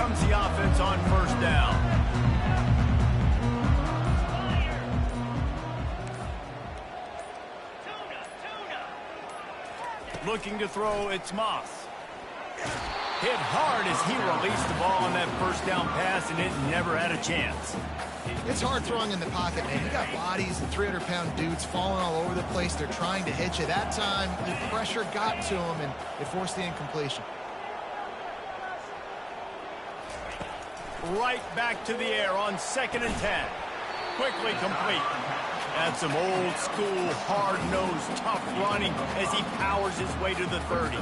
comes the offense on first down. Looking to throw, it's Moss. Hit hard as he released the ball on that first down pass, and it never had a chance. It's hard throwing in the pocket, man. You got bodies and 300-pound dudes falling all over the place. They're trying to hit you. That time, the pressure got to him, and it forced the incompletion. Right back to the air on 2nd and 10. Quickly complete. That's some old-school, hard-nosed, tough running as he powers his way to the 30.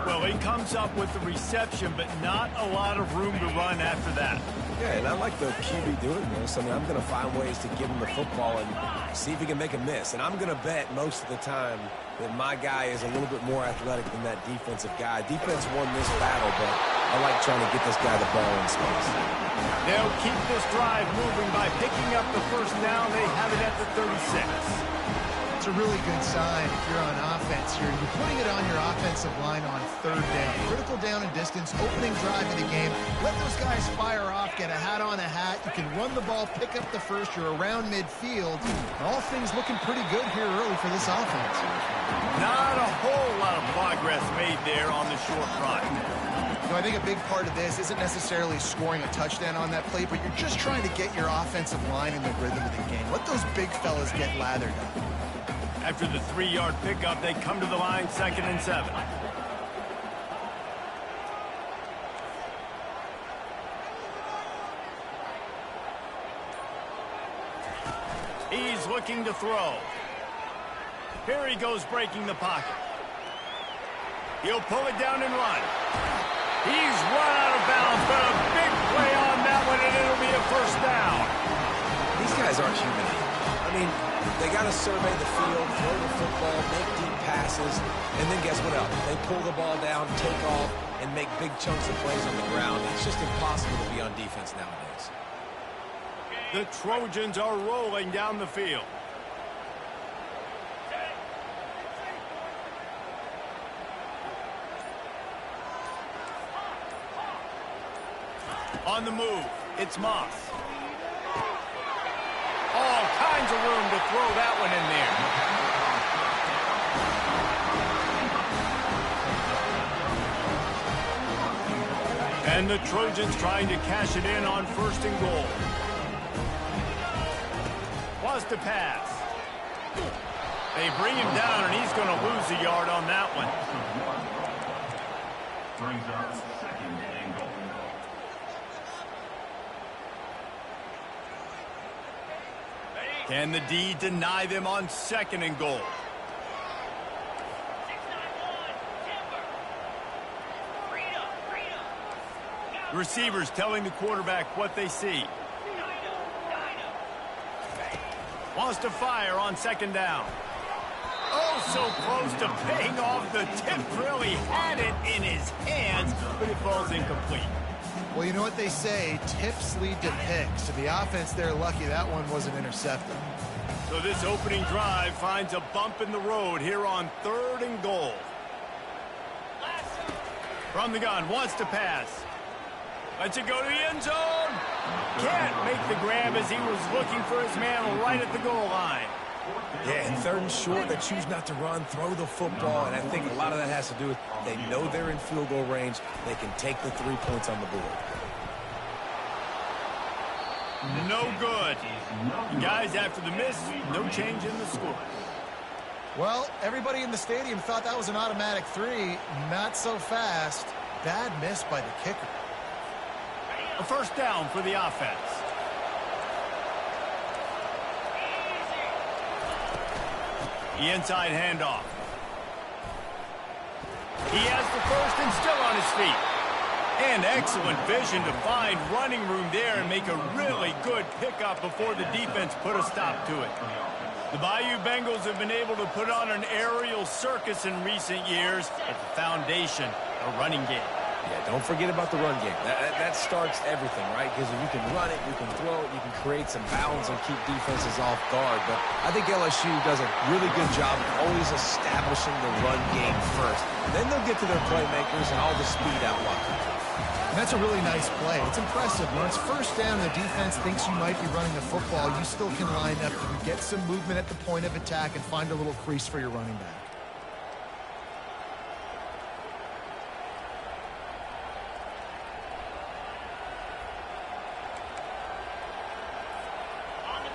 Well, he comes up with the reception, but not a lot of room to run after that. Yeah, and I like the QB doing this. I mean, I'm going to find ways to give him the football and see if he can make a miss. And I'm going to bet most of the time that my guy is a little bit more athletic than that defensive guy. Defense won this battle, but I like trying to get this guy the ball in space. They'll keep this drive moving by picking up the first down. They have it at the 36. It's a really good sign if you're on offense here. You're putting it on your offensive line on 3rd down. Critical down and distance, opening drive of the game. Let those guys fire off, get a hat on a hat. You can run the ball, pick up the first. You're around midfield. All things looking pretty good here early for this offense. Not a whole lot of progress made there on the short run. You know, I think a big part of this isn't necessarily scoring a touchdown on that play, but you're just trying to get your offensive line in the rhythm of the game. Let those big fellas get lathered up. After the 3-yard pickup, they come to the line 2nd and 7. He's looking to throw. Here he goes breaking the pocket. He'll pull it down and run. He's run out of bounds, but a big play on that one, and it'll be a first down. These guys aren't human. I mean, they got to survey the field, throw the football, make deep passes, and then guess what else? They pull the ball down, take off, and make big chunks of plays on the ground. It's just impossible to be on defense nowadays. The Trojans are rolling down the field. On the move, it's Moss. All kinds of room to throw that one in there. And the Trojans trying to cash it in on 1st and goal. Was to pass. They bring him down, and he's going to lose a yard on that one. Brings up 2nd and goal. Can the D deny them on 2nd and goal? The receivers telling the quarterback what they see. Wants to fire on 2nd down. Oh, so close to paying off the tip drill. He had it in his hands, but it falls incomplete. Well, you know what they say, tips lead to picks. To the offense, they're lucky that one wasn't intercepted. So this opening drive finds a bump in the road here on 3rd and goal. From the gun, wants to pass. Lets it go to the end zone. Can't make the grab as he was looking for his man right at the goal line. Yeah, and 3rd and short, they choose not to run, throw the football, and I think a lot of that has to do with they know they're in field goal range. They can take the 3 points on the board. No good. Guys, after the miss, no change in the score. Well, everybody in the stadium thought that was an automatic 3. Not so fast. Bad miss by the kicker. A first down for the offense. The inside handoff. He has the first and still on his feet. And excellent vision to find running room there and make a really good pickup before the defense put a stop to it. The Bayou Bengals have been able to put on an aerial circus in recent years, but the foundation, a running game. Yeah, don't forget about the run game. That starts everything, right? Because if you can run it, you can throw it, you can create some balance and keep defenses off guard. But I think LSU does a really good job of always establishing the run game first. Then they'll get to their playmakers and all the speed out wide. And that's a really nice play. It's impressive. When it's first down, the defense thinks you might be running the football. You still can line up and get some movement at the point of attack and find a little crease for your running back.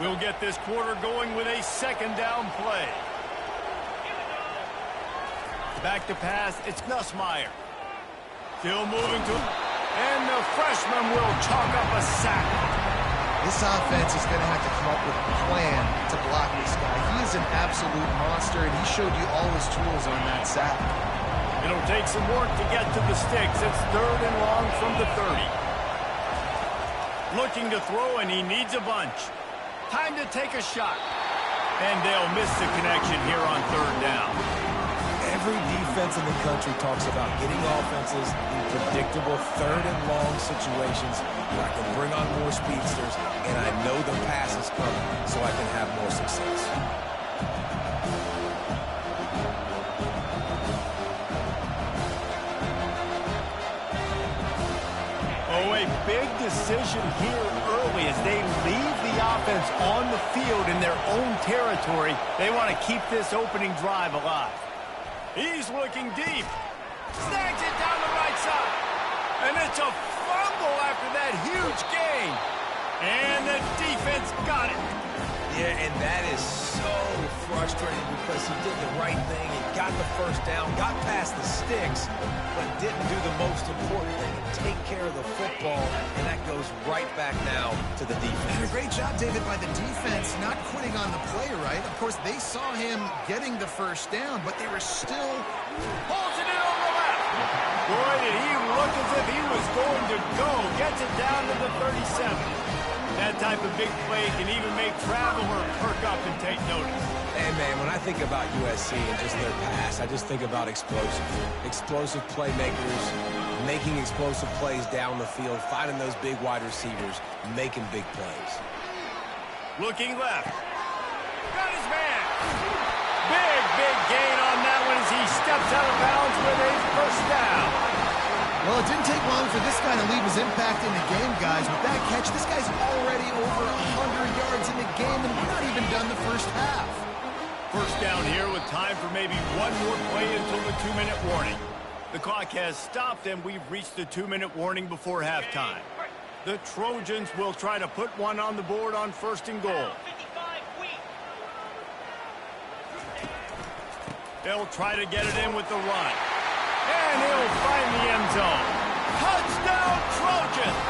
We'll get this quarter going with a second down play. Back to pass, it's Nussmeier. Still moving to, and the freshman will chalk up a sack. This offense is going to have to come up with a plan to block this guy. He is an absolute monster, and he showed you all his tools on that sack. It'll take some work to get to the sticks. It's 3rd and long from the 30. Looking to throw, and he needs a bunch. Time to take a shot. And they'll miss the connection here on 3rd down. Every defense in the country talks about getting offenses in predictable 3rd and long situations where I can bring on more speedsters and I know the pass is coming so I can have more success. Oh, a big decision here early as they leave the offense on the field in their own territory. They want to keep this opening drive alive. He's looking deep. Snags it down the right side. And it's a fumble after that huge gain. And the defense got it. Yeah, and that is so frustrating because he did the right thing. He got the first down, got past the sticks, but didn't do the most important thing, take care of the football, and that goes right back now to the defense. And a great job, David, by the defense not quitting on the play, right? Of course, they saw him getting the first down, but they were still... Pulls it in on the left. Boy, did he look as if he was going to go. Gets it down to the 37. That type of big play can even make Traveler perk up and take notice. Hey, man, when I think about USC and just their pass, I just think about explosive. Explosive playmakers, making explosive plays down the field, finding those big wide receivers, making big plays. Looking left. Got his man. Big gain on that one as he steps out of bounds with a first down. Well, it didn't take long for this guy to leave his impact in the game, guys. With that catch, this guy's already over 100 yards in the game, and we're not even done the first half. First down here with time for maybe one more play until the 2-minute warning. The clock has stopped, and we've reached the 2-minute warning before halftime. The Trojans will try to put one on the board on 1st and goal. They'll try to get it in with the run. And he'll find the end zone. Touchdown, Trojans!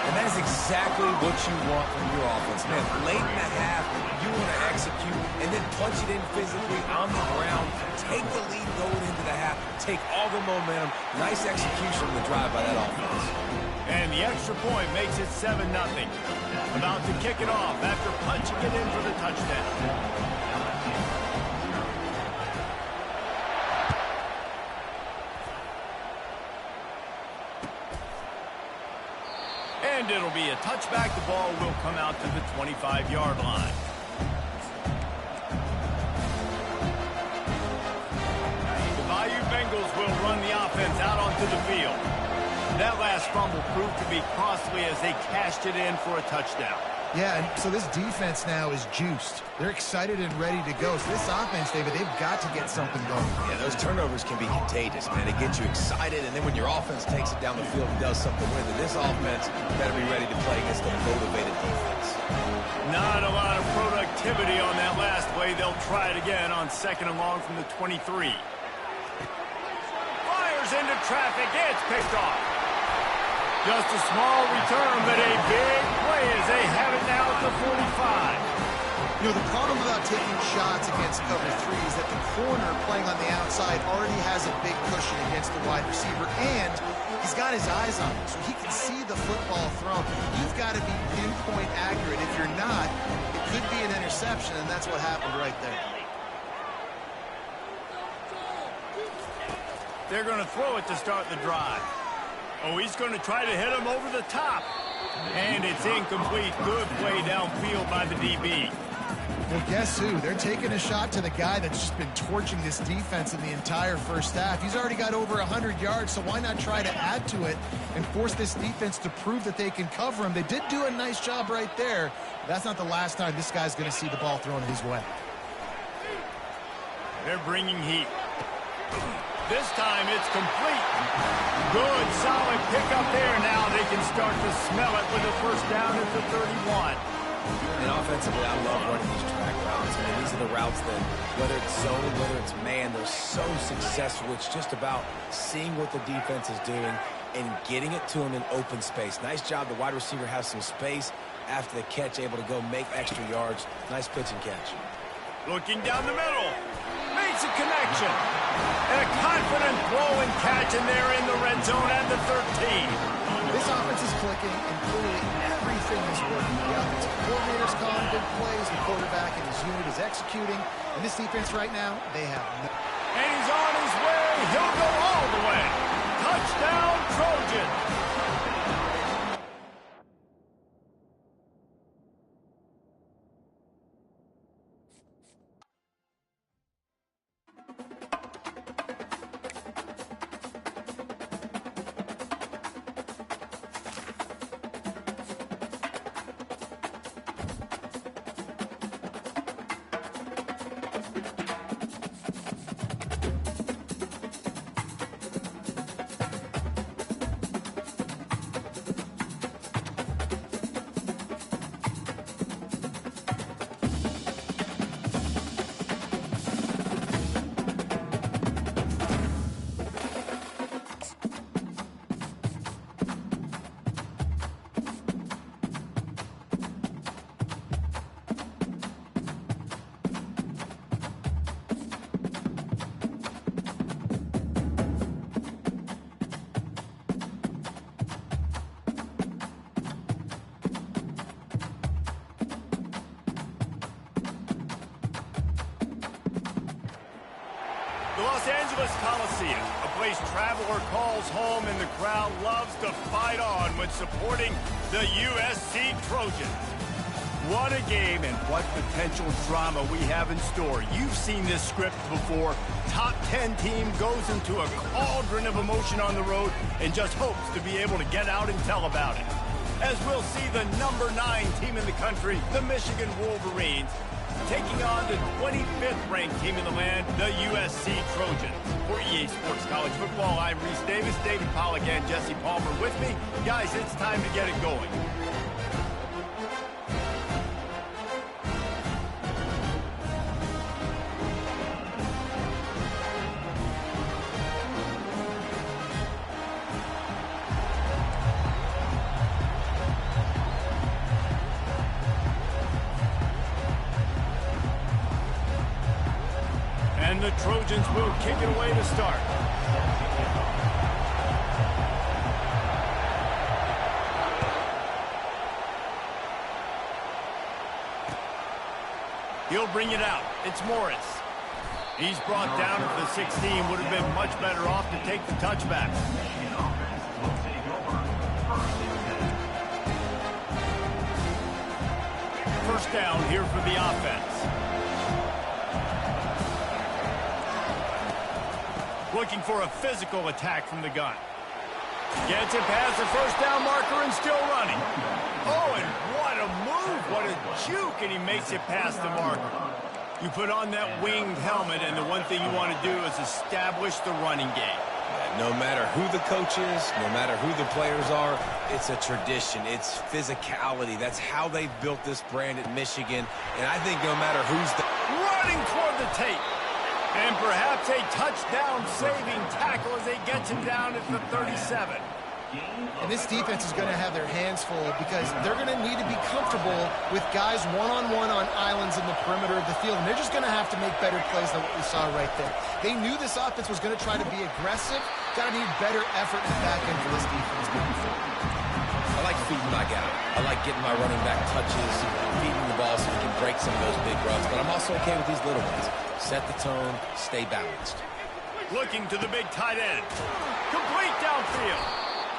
And that is exactly what you want from your offense, man. Late in the half, you want to execute and then punch it in physically on the ground. Take the lead going into the half. Take all the momentum. Nice execution of the drive by that offense. And the extra point makes it 7-0. About to kick it off after punching it in for the touchdown. And it'll be a touchback. The ball will come out to the 25-yard line. The Bayou Bengals will run the offense out onto the field. That last fumble proved to be costly as they cashed it in for a touchdown. Yeah, and so this defense now is juiced. They're excited and ready to go. So this offense, David, they've got to get something going. Yeah, those turnovers can be contagious, man. It gets you excited, and then when your offense takes it down the field and does something with it, this offense better be ready to play against a motivated defense. Not a lot of productivity on that last play. They'll try it again on 2nd and long from the 23. Fires into traffic. It's picked off. Just a small return, but a big play as they have it now at the 45. You know, the problem about taking shots against cover 3 is that the corner playing on the outside already has a big cushion against the wide receiver, and he's got his eyes on him, so he can see the football thrown. You've got to be pinpoint accurate. If you're not, it could be an interception, and that's what happened right there. They're going to throw it to start the drive. Oh, he's going to try to hit him over the top. And it's incomplete. Good play downfield by the DB. Well, guess who? They're taking a shot to the guy that's just been torching this defense in the entire first half. He's already got over 100 yards, so why not try to add to it and force this defense to prove that they can cover him? They did do a nice job right there. But that's not the last time this guy's going to see the ball thrown his way. They're bringing heat. This time it's complete. Good, solid pickup there. Now they can start to smell it with a first down at the 31. And offensively, I love running these track routes. I mean, these are the routes that, whether it's zone, whether it's man, they're so successful. It's just about seeing what the defense is doing and getting it to them in open space. Nice job. The wide receiver has some space after the catch, able to go make extra yards. Nice pitch and catch. Looking down the middle. Makes a connection. And a confident throw and catch, and they're in the red zone at the 13. This offense is clicking, and clearly everything is working. The offensive coordinator's calling good plays, the quarterback and his unit is executing, and this defense right now, they have no... And he's on his way. He'll go all the way. Touchdown, Trojans. The Los Angeles Coliseum, a place traveler calls home, and the crowd loves to fight on when supporting the USC Trojans. What a game and what potential drama we have in store. You've seen this script before. Top 10 team goes into a cauldron of emotion on the road and just hopes to be able to get out and tell about it. As we'll see the number 9 team in the country, the Michigan Wolverines, taking on the 25th ranked team in the land, the USC Trojans. For EA Sports College Football, I'm Reese Davis, David Pollack, and Jesse Palmer with me. Guys, it's time to get it going. And the Trojans will kick it away to start. He'll bring it out. It's Morris. He's brought down at the 16. Would have been much better off to take the touchback. First down here for the offense. Looking for a physical attack from the gun. Gets it past the first down marker and still running. Oh, and what a move. What a juke, and he makes it past the marker. You put on that winged helmet, and the one thing you want to do is establish the running game. No matter who the coach is, no matter who the players are, it's a tradition. It's physicality. That's how they built this brand at Michigan. And I think no matter who's running toward the tape. And perhaps a touchdown-saving tackle as they get him down at the 37. And this defense is going to have their hands full because they're going to need to be comfortable with guys one-on-one on islands in the perimeter of the field. And they're just going to have to make better plays than what we saw right there. They knew this offense was going to try to be aggressive. Got to need better effort in the back end for this defense moving forward. I like feeding my guy. I like getting my running back touches, feeding the ball so he can break some of those big runs. But I'm also okay with these little ones. Set the tone, stay balanced. Looking to the big tight end. Complete downfield.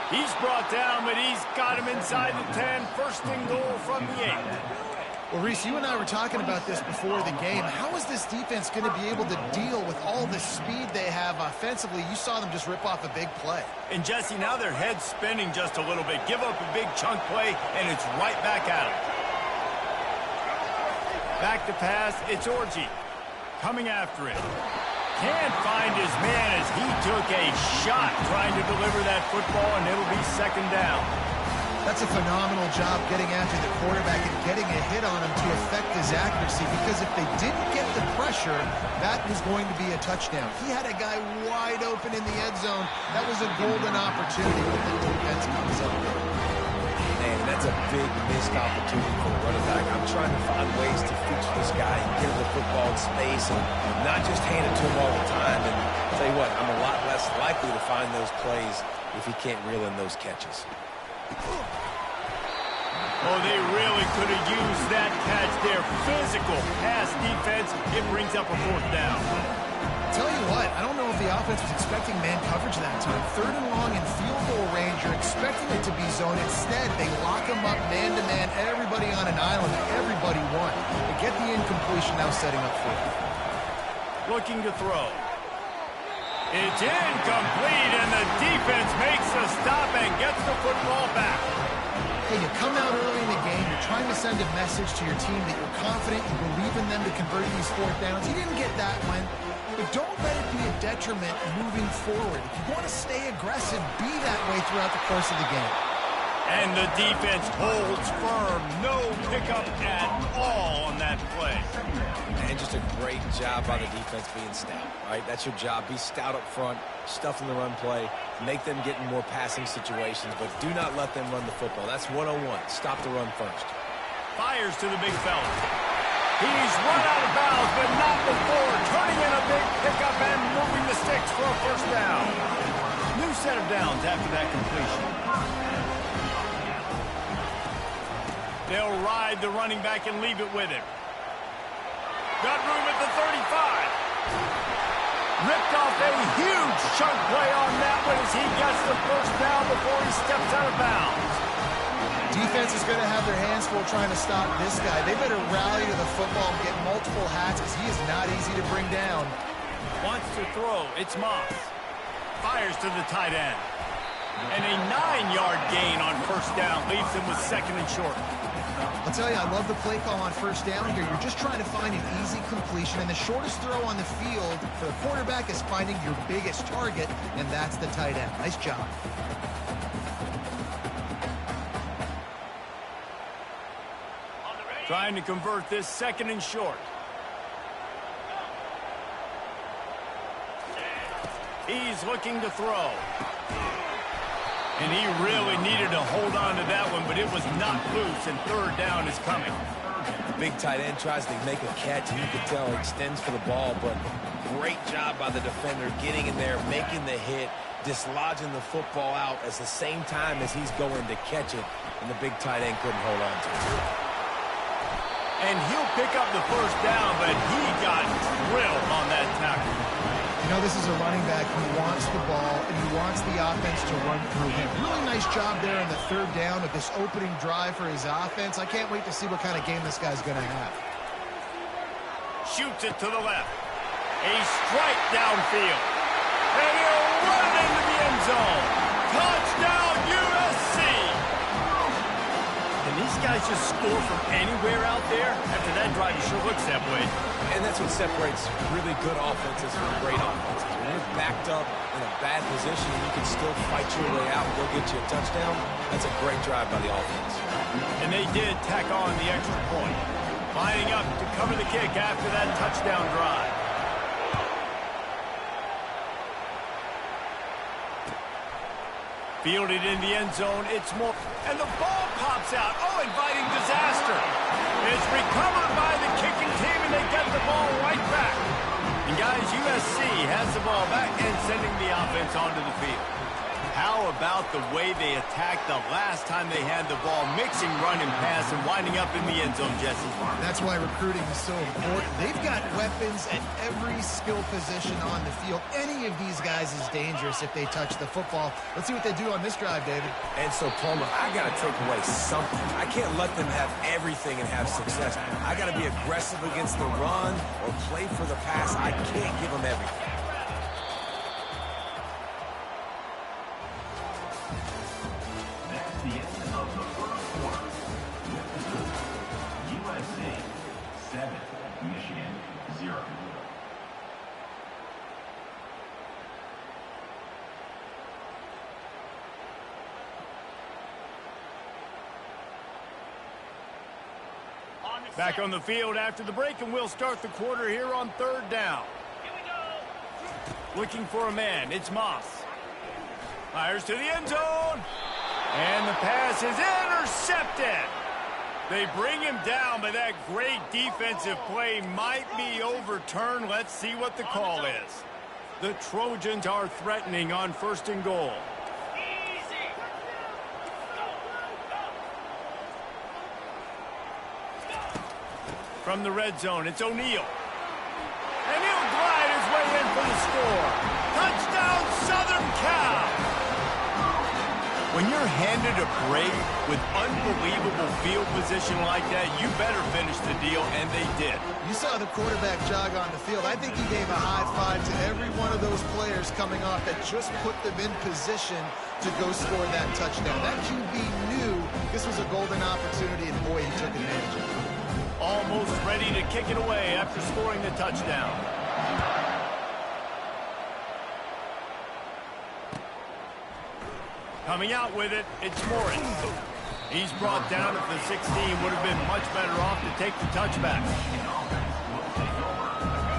He's brought down, but he's got him inside the 10. First and goal from the 8. Well, Reese, you and I were talking about this before the game. How is this defense going to be able to deal with all the speed they have offensively? You saw them just rip off a big play. And, Jesse, now their head's spinning just a little bit. Give up a big chunk play, and it's right back at them. Back to pass, it's Orji. Coming after it. Can't find his man as he took a shot trying to deliver that football, and it'll be second down. That's a phenomenal job getting after the quarterback and getting a hit on him to affect his accuracy, because if they didn't get the pressure, that was going to be a touchdown. He had a guy wide open in the end zone. That was a golden opportunity when the defense comes up. Man, that's a big missed opportunity for the running back. I'm trying to find ways to feature this guy and get him the football in space and not just hand it to him all the time. And I'll tell you what, I'm a lot less likely to find those plays if he can't reel in those catches. Oh, they really could have used that catch there. Physical pass defense. It brings up a fourth down. Tell you what, I don't know if the offense was expecting man coverage that time. Third and long in field goal range, you're expecting it to be zone. Instead, they lock him up man-to-man, everybody on an island, everybody won. They get the incompletion, now setting up fourth. Looking to throw. It's incomplete, and the defense makes a stop and gets the football back. Hey, you come out early in the game, you're trying to send a message to your team that you're confident, you believe in them to convert these fourth downs. You didn't get that one, but don't let it be a detriment moving forward. If you want to stay aggressive, be that way throughout the course of the game. And the defense holds firm. No pickup at all on that play. And just a great job by the defense being stout, right? That's your job. Be stout up front, stuff in the run play, make them get in more passing situations, but do not let them run the football. That's 101. Stop the run first. Fires to the big fella. He's run out of bounds, but not before turning in a big pickup and moving the sticks for a first down. New set of downs after that completion. They'll ride the running back and leave it with him. Got room at the 35. Ripped off a huge chunk play on that one as he gets the first down before he steps out of bounds. Defense is going to have their hands full trying to stop this guy. They better rally to the football and get multiple hats, as he is not easy to bring down. Wants to throw. It's Moss. Fires to the tight end. And a 9-yard gain on first down leaves him with second and short. I'll tell you, I love the play call on first down here. You're just trying to find an easy completion, and the shortest throw on the field for the quarterback is finding your biggest target, and that's the tight end. Nice job. Trying to convert this second and short. He's looking to throw. And he really needed to hold on to that one, but it was not loose, and third down is coming. The big tight end tries to make a catch, and you can tell he extends for the ball, but great job by the defender getting in there, making the hit, dislodging the football out at the same time as he's going to catch it, and the big tight end couldn't hold on to it. And he'll pick up the first down, but he got drilled on that tackle. You know, this is a running back who wants the ball, and he wants the offense to run through him. Really nice job there on the third down with this opening drive for his offense. I can't wait to see what kind of game this guy's going to have. Shoots it to the left. A strike downfield. And he'll run into the end zone. Touchdown, USC! Can these guys just score from anywhere out there? After that drive, it sure looks that way. And that's what separates really good offenses from great offenses. When you're backed up in a bad position and you can still fight your way out and go get you a touchdown, that's a great drive by the offense. And they did tack on the extra point. Lining up to cover the kick after that touchdown drive. Fielded in the end zone, it's more. And the ball pops out. Oh, inviting disaster. It's recovered by the kicking team, and they get the ball right back. And guys, USC has the ball back and sending the offense onto the field. How about the way they attacked the last time they had the ball, mixing run and pass and winding up in the end zone, Jesse? That's why recruiting is so important. They've got weapons at every skill position on the field. Any of these guys is dangerous if they touch the football. Let's see what they do on this drive, David. And so, Palmer, I got to take away something. I can't let them have everything and have success. I got to be aggressive against the run or play for the pass. I can't give them everything. The end of the first quarter. USC 7, Michigan 0. Back on the field after the break, and we'll start the quarter here on third down. Looking for a man, it's Moss. Fires to the end zone. And the pass is intercepted. They bring him down, but that great defensive play might be overturned. Let's see what the call is. The Trojans are threatening on 1st and goal. From the red zone, it's O'Neal. And he'll glide his way in for the score. Touchdown, Southern Cal! When you're handed a break with unbelievable field position like that, you better finish the deal, and they did. You saw the quarterback jog on the field. I think he gave a high five to every one of those players coming off that just put them in position to go score that touchdown. That QB knew this was a golden opportunity, and boy, he took advantage of it. Almost ready to kick it away after scoring the touchdown. Coming out with it, it's Morris. He's brought down at the 16. Would have been much better off to take the touchback.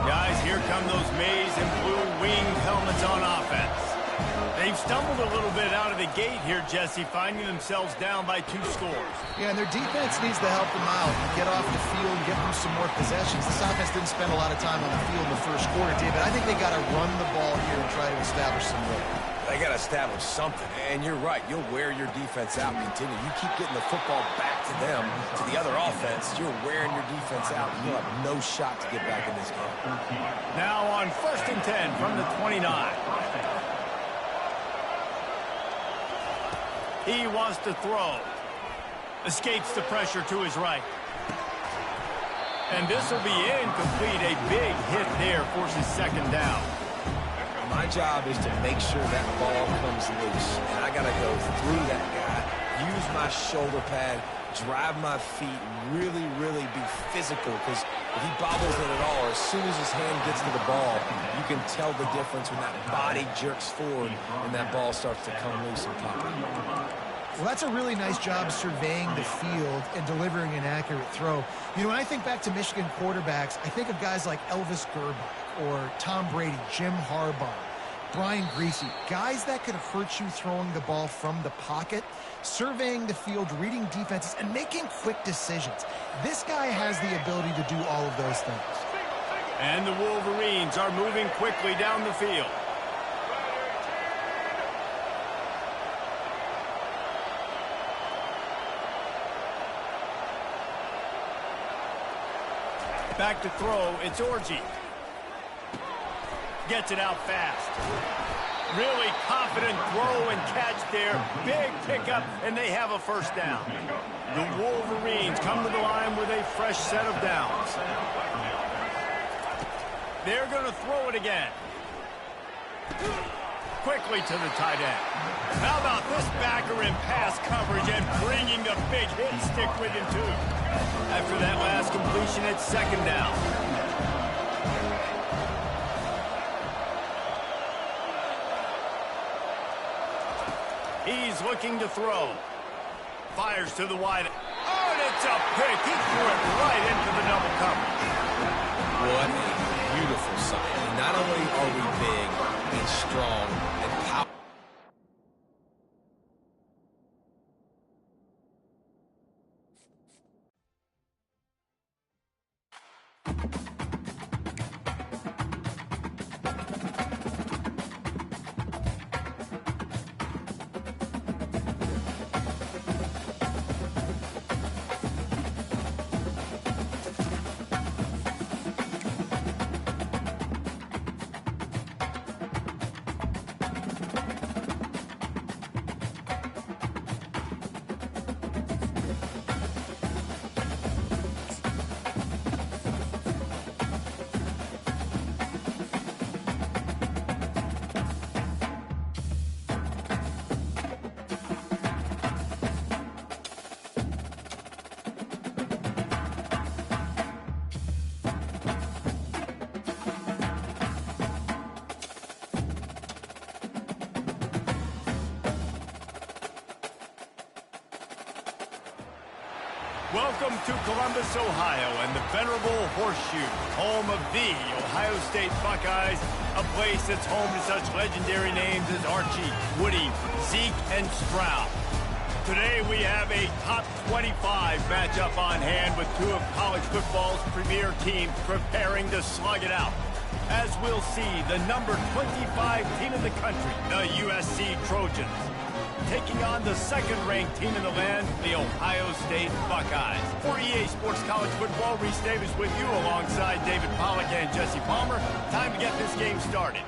Guys, here come those maize and blue winged helmets on offense. They've stumbled a little bit out of the gate here, Jesse, finding themselves down by 2 scores. Yeah, and their defense needs to help them out and get off the field and get them some more possessions. This offense didn't spend a lot of time on the field in the first quarter, David. I think they got to run the ball here and try to establish some rhythm. They got to establish something. And you're right. You'll wear your defense out and continue. You keep getting the football back to them, to the other offense, you're wearing your defense out, and you'll have no shot to get back in this game. Now on 1st and 10 from the 29. He wants to throw. Escapes the pressure to his right. And this will be incomplete. A big hit there forces 2nd down. My job is to make sure that ball comes loose. And I got to go through that guy, use my shoulder pad, drive my feet, and really, really be physical. Because if he bobbles it at all, or as soon as his hand gets to the ball, you can tell the difference when that body jerks forward and that ball starts to come loose and pop out. Well, that's a really nice job surveying the field and delivering an accurate throw. You know, when I think back to Michigan quarterbacks, I think of guys like Elvis Grbac or Tom Brady, Jim Harbaugh, Brian Griese, guys that could hurt you throwing the ball from the pocket, surveying the field, reading defenses, and making quick decisions. This guy has the ability to do all of those things. And the Wolverines are moving quickly down the field. Back to throw, it's Orji. Gets it out fast. Really confident throw and catch there. Big pickup, and they have a 1st down. The Wolverines come to the line with a fresh set of downs. They're going to throw it again. Quickly to the tight end. How about this backer in pass coverage and bringing the big hit stick with him, too. After that last completion, it's 2nd down. He's looking to throw. Fires to the wide. Oh, and it's a pick. He threw it right into the double coverage. What a beautiful sight. Not only are we big and strong and powerful, Welcome to Columbus, Ohio, and the venerable Horseshoe, home of the Ohio State Buckeyes, a place that's home to such legendary names as Archie, Woody, Zeke, and Stroud. Today we have a top 25 matchup on hand with two of college football's premier teams preparing to slug it out. As we'll see, the number 25 team in the country, the USC Trojans, taking on the second-ranked team in the land, the Ohio State Buckeyes. For EA Sports College Football, Reese Davis with you alongside David Pollack and Jesse Palmer. Time to get this game started.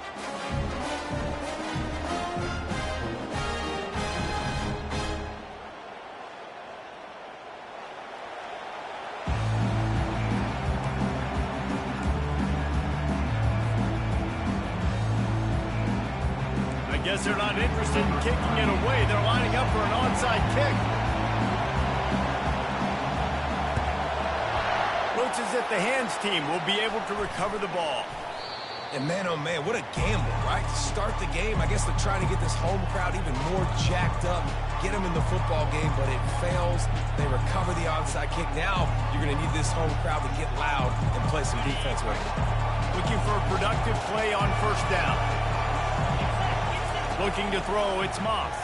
I guess they're not interested in kicking it away. They're lining up for an onside kick. Looks as if the hands team will be able to recover the ball. And man, oh man, what a gamble, right? To start the game, I guess they're trying to get this home crowd even more jacked up, get them in the football game, but it fails. They recover the onside kick. Now you're going to need this home crowd to get loud and play some defense with it. Looking for a productive play on first down. Looking to throw, it's Moss.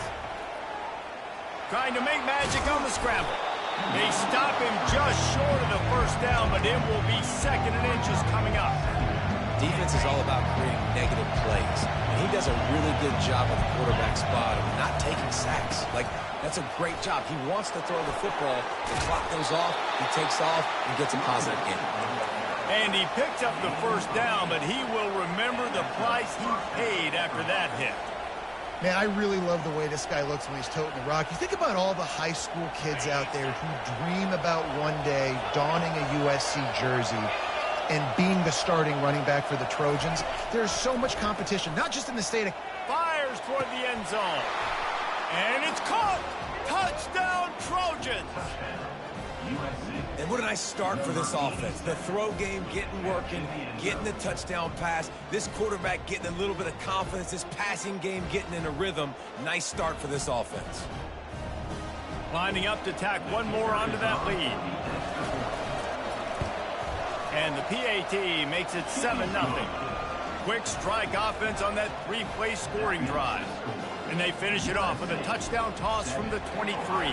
Trying to make magic on the scramble. They stop him just short of the first down, but it will be second and inches coming up. Defense is all about creating negative plays, and he does a really good job at the quarterback spot of not taking sacks. Like, that's a great job. He wants to throw the football. The clock goes off, he takes off, and gets a positive gain. And he picks up the first down, but he will remember the price he paid after that hit. Man, I really love the way this guy looks when he's toting the rock. You think about all the high school kids out there who dream about one day donning a USC jersey and being the starting running back for the Trojans. There's so much competition, not just in the state of... Fires toward the end zone. And it's caught! Touchdown, Trojans! And what a nice start for this offense. The throw game getting working, getting the touchdown pass. This quarterback getting a little bit of confidence. This passing game getting in a rhythm. Nice start for this offense. Lining up to tack one more onto that lead. And the PAT makes it 7-0. Quick strike offense on that three-play scoring drive. And they finish it off with a touchdown toss from the 23.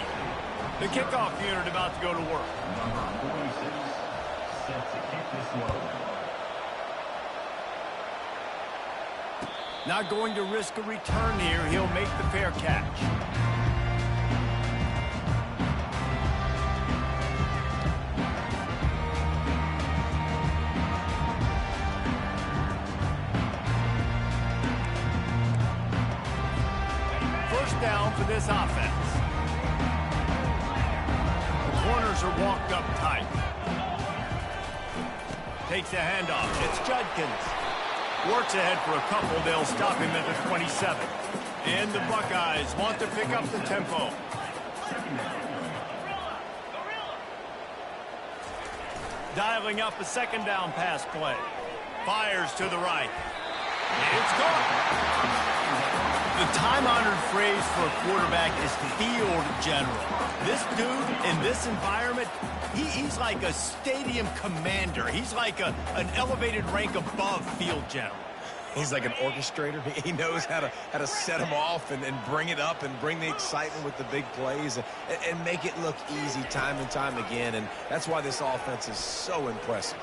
The kickoff unit about to go to work. Number 46, set to kick this one. Not going to risk a return here. He'll make the fair catch. First down for this offense. Corners are walked up tight. Takes the handoff. It's Judkins. Works ahead for a couple. They'll stop him at the 27. And the Buckeyes want to pick up the tempo. Dialing up a second down pass play. Fires to the right. It's gone. The time-honored phrase for a quarterback is field general. This dude in this environment, he's like a stadium commander. He's like an elevated rank above field general. He's like an orchestrator. He knows how to set them off and bring it up and bring the excitement with the big plays and make it look easy time and time again. And that's why this offense is so impressive.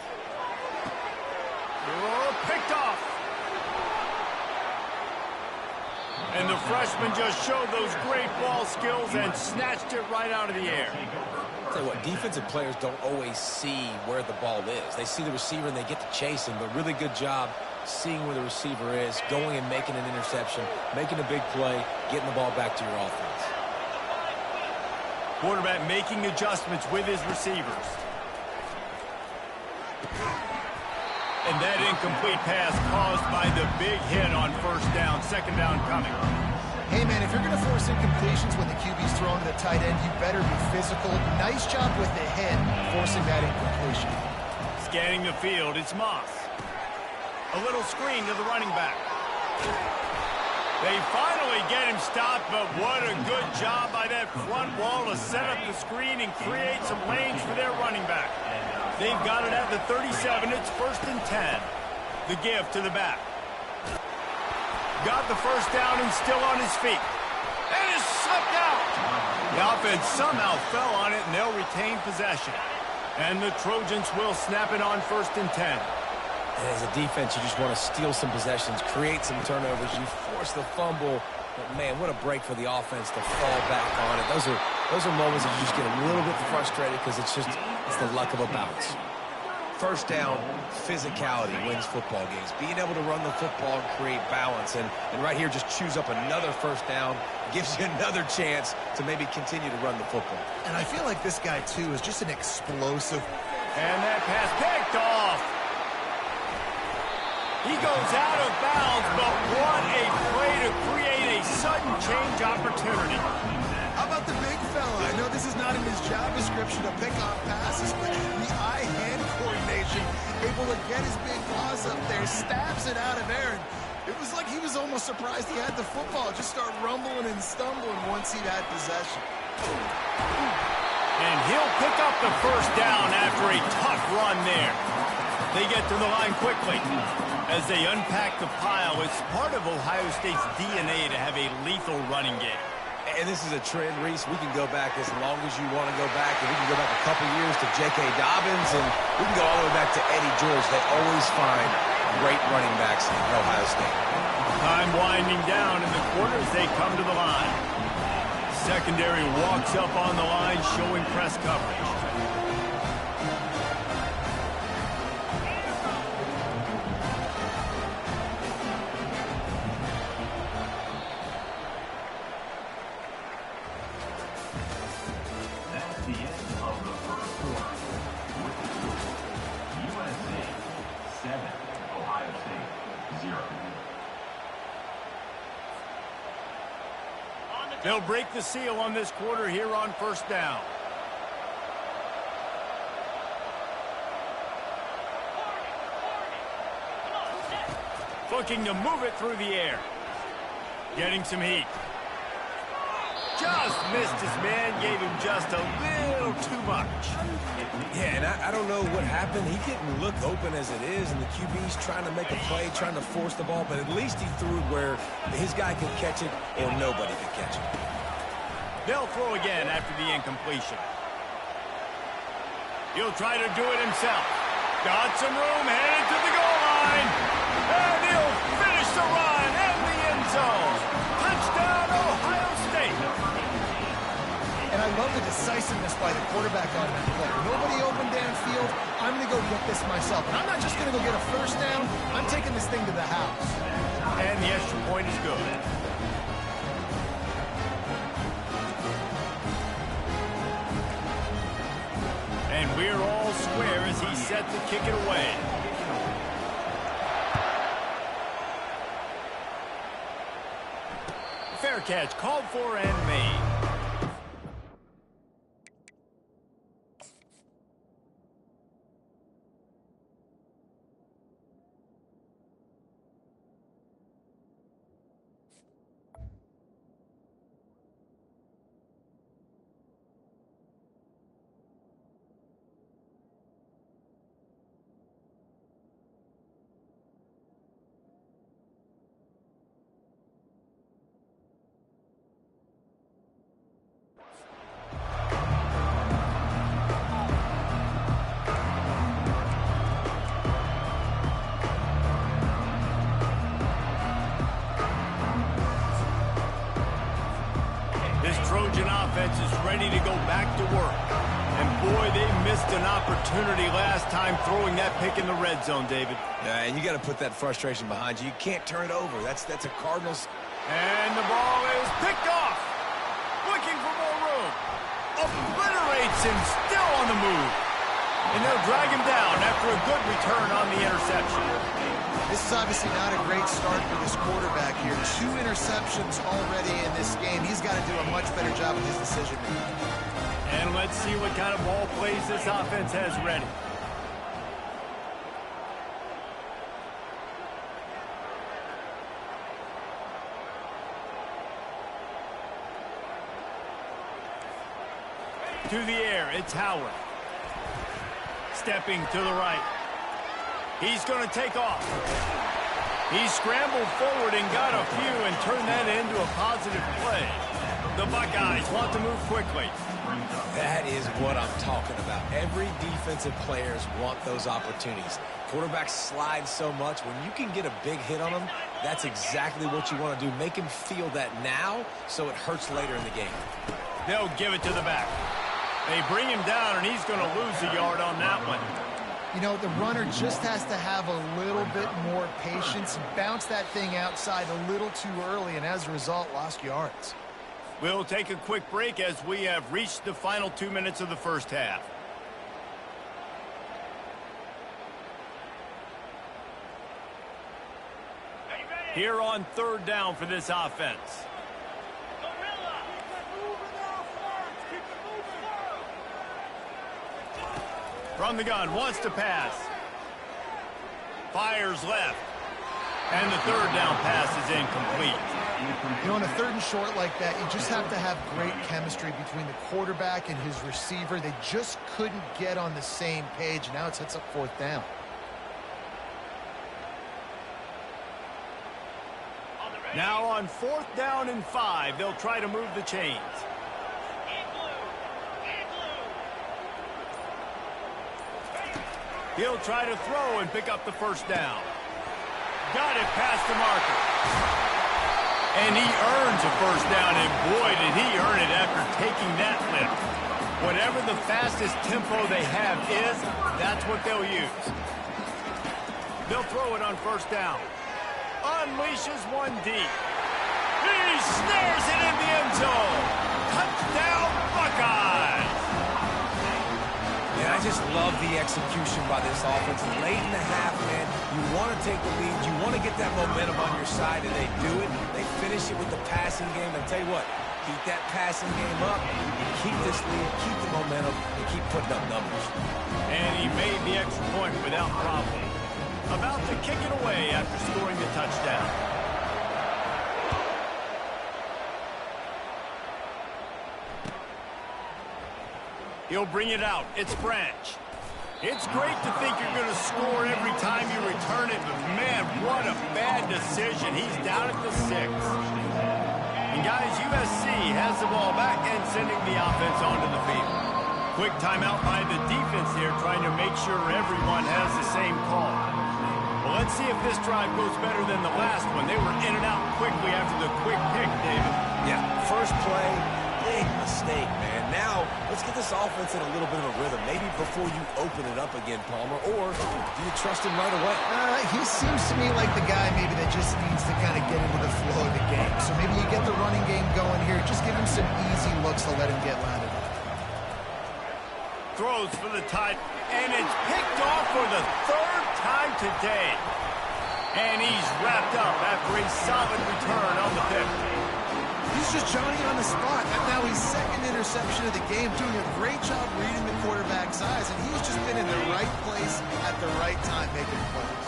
Oh, picked off. And the freshman just showed those great ball skills and snatched it right out of the air. I'll tell you what, defensive players don't always see where the ball is. They see the receiver and they get to chase him, but really good job seeing where the receiver is, going and making an interception, making a big play, getting the ball back to your offense. Quarterback making adjustments with his receivers. And that incomplete pass caused by the big hit on first down. Second down coming. Hey, man, if you're going to force incompletions when the QB's throwing to the tight end, you better be physical. Nice job with the hit, forcing that incompletion. Scanning the field, it's Moss. A little screen to the running back. They finally really get him stopped, but what a good job by that front wall to set up the screen and create some lanes for their running back. They've got it at the 37. It's 1st and 10. The give to the back. Got the first down and still on his feet. And is slipped out. The offense somehow fell on it, and they'll retain possession. And the Trojans will snap it on 1st and 10. And as a defense, you just want to steal some possessions, create some turnovers. You force the fumble. But, man, what a break for the offense to fall back on it. Those are moments that you just get a little bit frustrated because it's the luck of a bounce. First down, physicality wins football games. Being able to run the football and create balance. And right here, just choose up another first down. Gives you another chance to maybe continue to run the football. And I feel like this guy, too, is just an explosive. And that pass picked off. He goes out of bounds, but what a play to create a sudden change opportunity. How about the big fella? I know this is not in his job description to pick off passes, but the eye-hand coordination, able to get his big paws up there, stabs it out of Aaron. It was like he was almost surprised he had the football. Just start rumbling and stumbling once he had possession. And he'll pick up the first down after a tough run there. They get to the line quickly. As they unpack the pile, it's part of Ohio State's DNA to have a lethal running game. And this is a trend, Reese. We can go back as long as you want to go back. And we can go back a couple years to J.K. Dobbins, and we can go all the way back to Eddie George. They always find great running backs at Ohio State. Time winding down in the quarter as they come to the line. Secondary walks up on the line, showing press coverage. They'll break the seal on this quarter here on first down. Looking to move it through the air. Getting some heat. Just missed his man, gave him just a little too much. Yeah, and I don't know what happened. He didn't look open as it is, and the QB's trying to make a play, trying to force the ball, but at least he threw it where his guy could catch it or nobody could catch it. They'll throw again after the incompletion. He'll try to do it himself. Got some room, headed to the goal line. And he'll finish the run in the end zone. Touchdown, Ohio State. And I love the decisiveness by the quarterback on that play. Nobody open downfield. I'm going to go get this myself. And I'm not just going to go get a first down. I'm taking this thing to the house. And the extra point is good. And we're all square as he's set to kick it away. Fair catch called for and made. Trojan offense is ready to go back to work. And boy, they missed an opportunity last time throwing that pick in the red zone, David. Yeah, and you got to put that frustration behind you. You can't turn it over. That's a Cardinals. And the ball is picked off. Looking for more room. Obliterates him, still on the move. And they'll drag him down after a good return on the interception. This is obviously not a great start for this quarterback here. 2 interceptions already in this game. He's got to do a much better job with his decision-making. And let's see what kind of ball plays this offense has ready. To the air, it's Howard. Stepping to the right. He's going to take off. He scrambled forward and got a few and turned that into a positive play. The Buckeyes want to move quickly. That is what I'm talking about. Every defensive players want those opportunities. Quarterbacks slide so much. When you can get a big hit on them, that's exactly what you want to do. Make him feel that now so it hurts later in the game. They'll give it to the back. They bring him down, and he's going to lose a yard on that one. You know, the runner just has to have a little bit more patience, bounce that thing outside a little too early, and as a result, lost yards. We'll take a quick break as we have reached the final 2 minutes of the first half. Here on third down for this offense. From the gun, wants to pass. Fires left. And the third down pass is incomplete. You know, on a third and short like that, you just have to have great chemistry between the quarterback and his receiver. They just couldn't get on the same page. Now it sets up fourth down. Now on fourth down and 5, they'll try to move the chains. He'll try to throw and pick up the first down. Got it past the marker. And he earns a first down, and boy, did he earn it after taking that lift. Whatever the fastest tempo they have is, that's what they'll use. They'll throw it on first down. Unleashes one deep. He snares it in the end zone. Touchdown, Buckeyes! Yeah, I just love the execution by this offense. Late in the half, man, you want to take the lead. You want to get that momentum on your side, and they do it. They finish it with the passing game. And tell you what, keep that passing game up. Keep this lead, keep the momentum, and keep putting up numbers. And he made the extra point without problem. About to kick it away after scoring the touchdown. He'll bring it out. It's Branch. It's great to think you're going to score every time you return it, but man, what a bad decision. He's down at the 6. And guys, USC has the ball back and sending the offense onto the field. Quick timeout by the defense here, trying to make sure everyone has the same call. Well, let's see if this drive goes better than the last one. They were in and out quickly after the quick pick, David. Yeah, first play, big mistake, man. Now, let's get this offense in a little bit of a rhythm. Maybe before you open it up again, Palmer, or do you trust him right away? He seems to me like the guy maybe that just needs to kind of get into the flow of the game. So maybe you get the running game going here. Just give him some easy looks to let him get landed on. Throws for the tight, and it's picked off for the third time today. And he's wrapped up after a solid return on the pick. He's just Johnny on the spot. And now he's second interception of the game, doing a great job reading the quarterback's eyes, and he's just been in the right place at the right time making plays.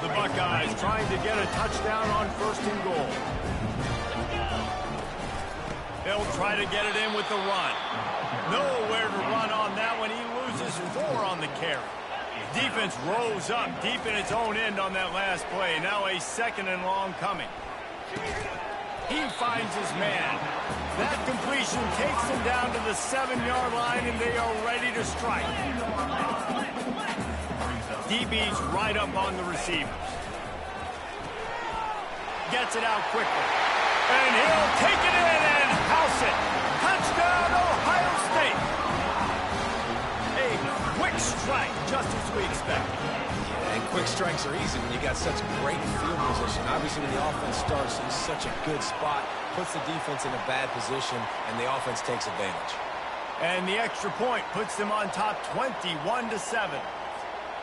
The Buckeyes trying to get a touchdown on first and goal. They'll try to get it in with the run. Nowhere to run on that one. He loses 4 on the carry. Defense rose up deep in its own end on that last play. Now a second and long coming. He finds his man. That completion takes him down to the 7-yard line, and they are ready to strike. DB's right up on the receivers. Gets it out quickly. And he'll take it in and house it. Touchdown, Ohio State. A quick strike, just as we expected. And quick strikes are easy when you got such great field position. Obviously, when the offense starts in such a good spot, puts the defense in a bad position, and the offense takes advantage. And the extra point puts them on top 21-7.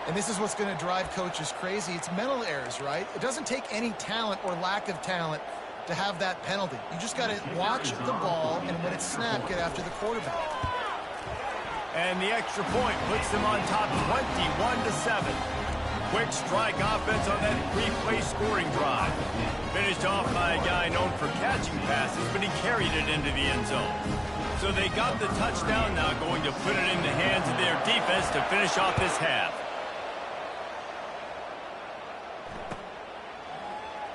And this is what's going to drive coaches crazy. It's mental errors, right? It doesn't take any talent or lack of talent to have that penalty. You just got to watch the ball, and when it's snapped, get after the quarterback. And the extra point puts them on top 21-7. Quick strike offense on that three-play scoring drive. Finished off by a guy known for catching passes, but he carried it into the end zone. So they got the touchdown, now going to put it in the hands of their defense to finish off this half.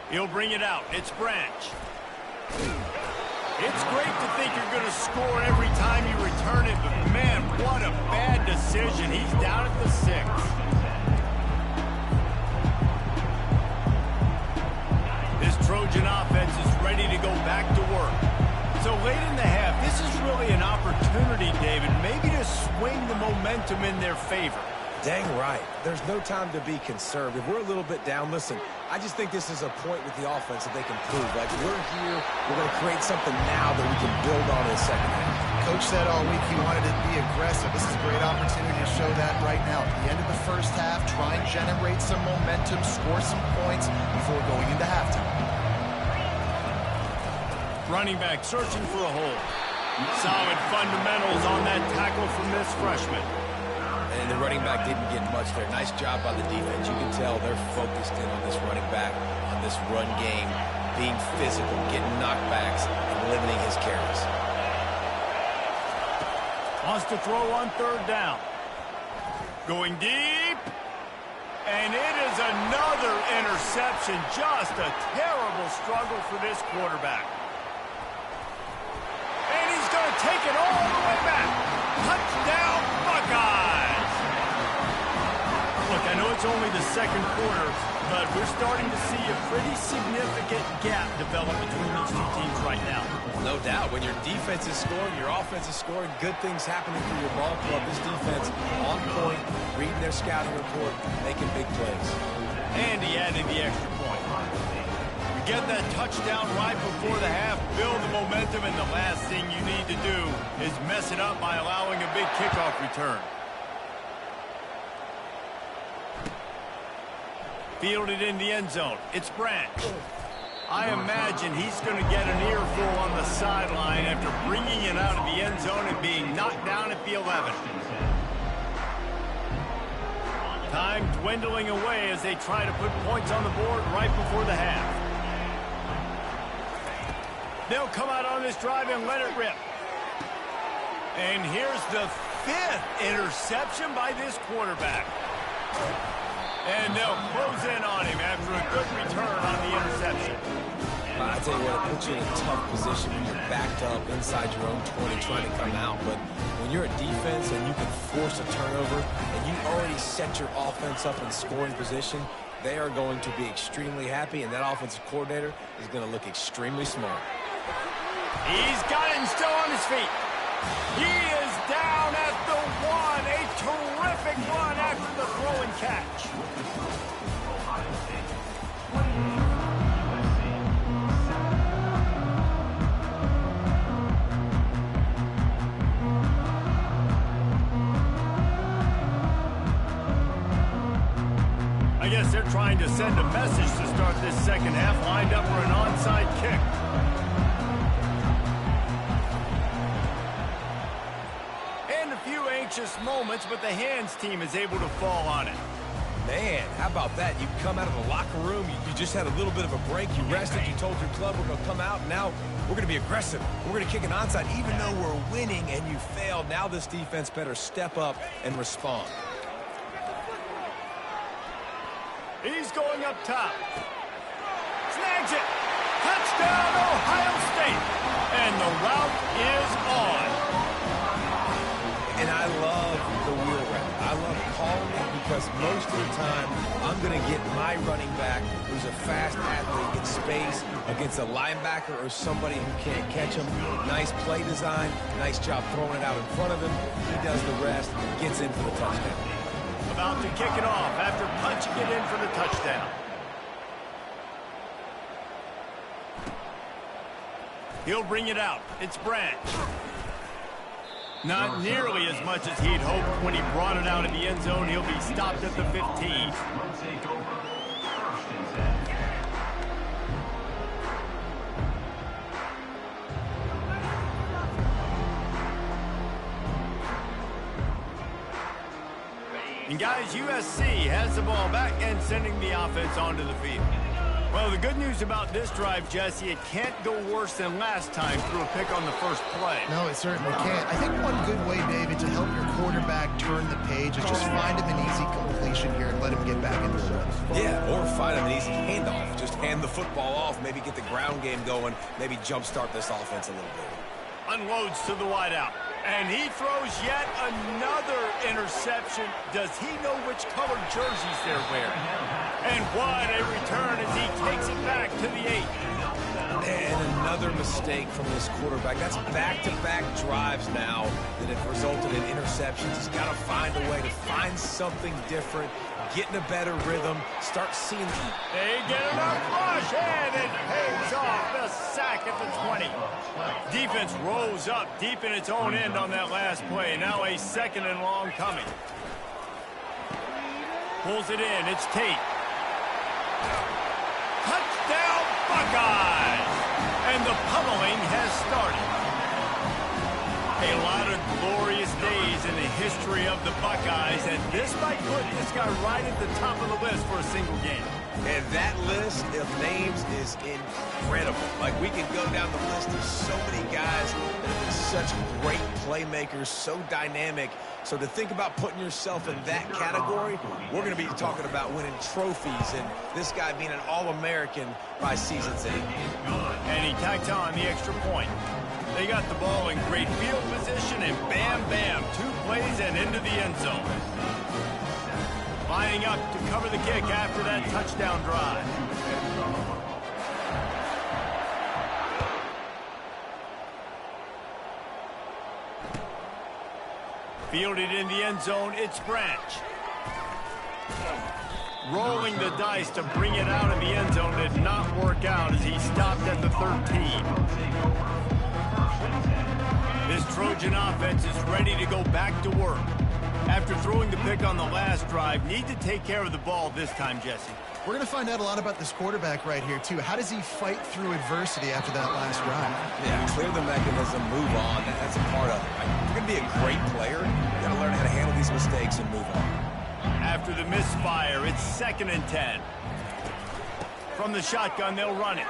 He'll bring it out. It's Branch. It's great to think you're going to score every time you return it, but man, what a bad decision. He's down at the 6. This Trojan offense is ready to go back to work. So late in the half, this is really an opportunity, David, maybe to swing the momentum in their favor. Dang right. There's no time to be conservative. We're a little bit down. Listen, I just think this is a point with the offense that they can prove. Like, we're here, we're going to create something now that we can build on in the second half. Coach said all week he wanted to be aggressive. This is a great opportunity to show that right now. At the end of the first half, try and generate some momentum, score some points before going into halftime. Running back searching for a hole. Solid fundamentals on that tackle from this freshman. And the running back didn't get much there. Nice job by the defense. You can tell they're focused in on this running back, on this run game, being physical, getting knockbacks, and limiting his carries. Wants to throw on third down. Going deep. And it is another interception. Just a terrible struggle for this quarterback. And he's going to take it all the way back. Touchdown, Buckeyes! Look, I know it's only the second quarter, but we're starting to see a pretty significant gap develop between these two teams right now. No doubt. When your defense is scoring, your offense is scoring, good things happening for your ball club. This defense on point, reading their scouting report, making big plays. And he added the extra point. You get that touchdown right before the half, build the momentum, and the last thing you need to do is mess it up by allowing a big kickoff return. Fielded in the end zone. It's Branch. I imagine he's going to get an earful on the sideline after bringing it out of the end zone and being knocked down at the 11. Time dwindling away as they try to put points on the board right before the half. They'll come out on this drive and let it rip. And here's the 5th interception by this quarterback. And they'll close in on him after a good return on the interception. I tell you what, it puts you in a tough position when you're backed up inside your own 20 trying to come out. But when you're a defense and you can force a turnover and you already set your offense up in scoring position, they are going to be extremely happy, and that offensive coordinator is going to look extremely smart. He's got it and still on his feet. He is down at the 1. A terrific run after the throw and catch. I guess they're trying to send a message to start this second half, lined up for an onside kick. Moments, but the hands team is able to fall on it. Man, how about that? You come out of the locker room, you just had a little bit of a break, you rested, you told your club we're going to come out, and now we're going to be aggressive. We're going to kick an onside, even though we're winning and you failed. Now this defense better step up and respond. He's going up top. Snags it. Touchdown, Ohio State. And the route is on. And I love the wheel route. I love calling it because most of the time I'm going to get my running back who's a fast athlete in space against a linebacker or somebody who can't catch him. Nice play design. Nice job throwing it out in front of him. He does the rest, gets in for the touchdown. About to kick it off after punching it in for the touchdown. He'll bring it out. It's Branch. Not nearly as much as he'd hoped when he brought it out of the end zone. He'll be stopped at the 15. And guys, USC has the ball back and sending the offense onto the field. Well, the good news about this drive, Jesse, it can't go worse than last time through a pick on the first play. No, it certainly can't. I think one good way, David, to help your quarterback turn the page is just find him an easy completion here and let him get back into the run. Yeah, or find him an easy handoff. Just hand the football off, maybe get the ground game going, maybe jumpstart this offense a little bit. Unloads to the wideout. And he throws yet another interception. Does he know which colored jerseys they're wearing? And what a return as he takes it back to the 8. And another mistake from this quarterback. That's back-to-back drives now that have resulted in interceptions. He's got to find a way to find something different, get in a better rhythm, start seeing... They get enough rush, and it pays off. The sack at the 20. Defense rolls up deep in its own end on that last play. Now a 2nd and long coming. Pulls it in. It's Tate. Touchdown, Buckeyes! And the pummeling has started. A lot of glorious days in the history of the Buckeyes, and this might put this guy right at the top of the list for a single game. And that list of names is incredible. Like, we can go down the list of so many guys that have been such great playmakers, so dynamic. So to think about putting yourself in that category, we're going to be talking about winning trophies and this guy being an All-American by season's end. And he tacked on the extra point. They got the ball in great field position, and bam, bam, 2 plays and into the end zone. Lining up to cover the kick after that touchdown drive. Fielded in the end zone, it's Branch. Rolling the dice to bring it out of the end zone did not work out as he stopped at the 13. This Trojan offense is ready to go back to work. After throwing the pick on the last drive, need to take care of the ball this time, Jesse. We're going to find out a lot about this quarterback right here, too. How does he fight through adversity after that last drive? Yeah, clear the mechanism, move on. That's a part of it. Right? If you're going to be a great player, you got to learn how to handle these mistakes and move on. After the misfire, it's 2nd and 10. From the shotgun, they'll run it.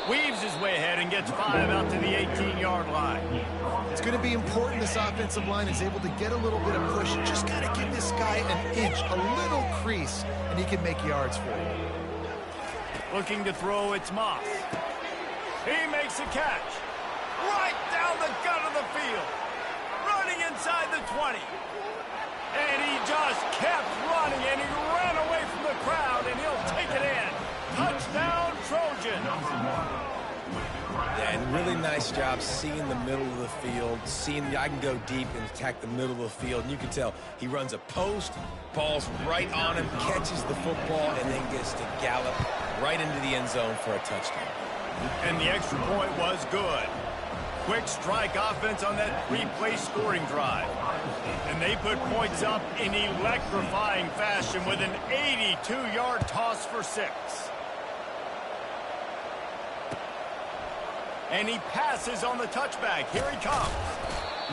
Weaves his way ahead and gets 5 out to the 18-yard line. It's going to be important this offensive line is able to get a little bit of push. Just got to give this guy an inch, a little crease, and he can make yards for you. Looking to throw, it's Moss. He makes a catch. Right down the gut of the field. Running inside the 20. And he just kept running, and he ran away from the crowd, and he'll take it in. Touchdown, Trojan. Yeah, and really nice job seeing the middle of the field, seeing I can go deep and attack the middle of the field. And you can tell he runs a post, ball's right on him, catches the football, and then gets to gallop right into the end zone for a touchdown. And the extra point was good. Quick strike offense on that 3-play scoring drive. And they put points up in electrifying fashion with an 82-yard toss for 6. And he passes on the touchback. Here he comes.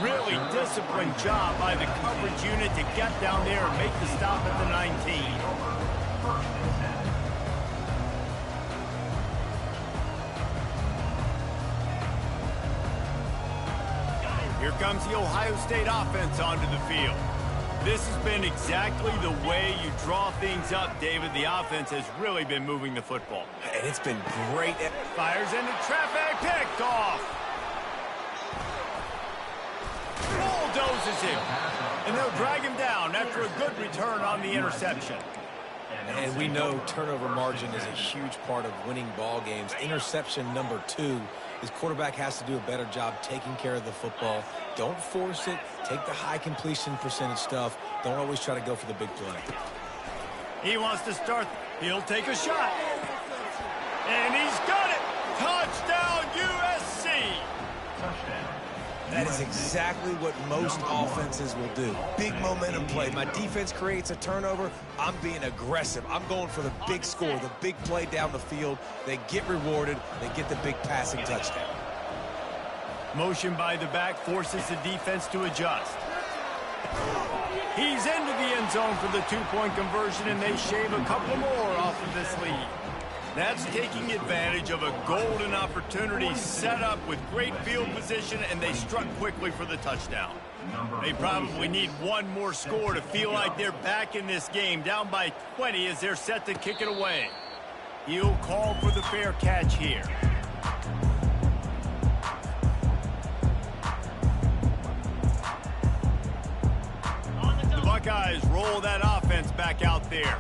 Really disciplined job by the coverage unit to get down there and make the stop at the 19. Here comes the Ohio State offense onto the field. This has been exactly the way you draw things up, David. The offense has really been moving the football. And it's been great. Fires into traffic, picked off. Bulldozes him. And they'll drag him down after a good return on the interception. And we know turnover margin is a huge part of winning ball games. Interception number 2. His quarterback has to do a better job taking care of the football. Don't force it. Take the high completion percentage stuff. Don't always try to go for the big play. He wants to start. He'll take a shot. And he's got it. Touchdown, USC. That is exactly what most offenses will do. Big momentum play. My defense creates a turnover. I'm being aggressive. I'm going for the big score, the big play down the field. They get rewarded. They get the big passing touchdown. Motion by the back forces the defense to adjust. He's into the end zone for the two-point conversion, and they shave a couple more off of this lead. That's taking advantage of a golden opportunity set up with great field position, and they struck quickly for the touchdown. They probably need one more score to feel like they're back in this game, down by 20 as they're set to kick it away. He'll call for the fair catch here. The Buckeyes roll that offense back out there.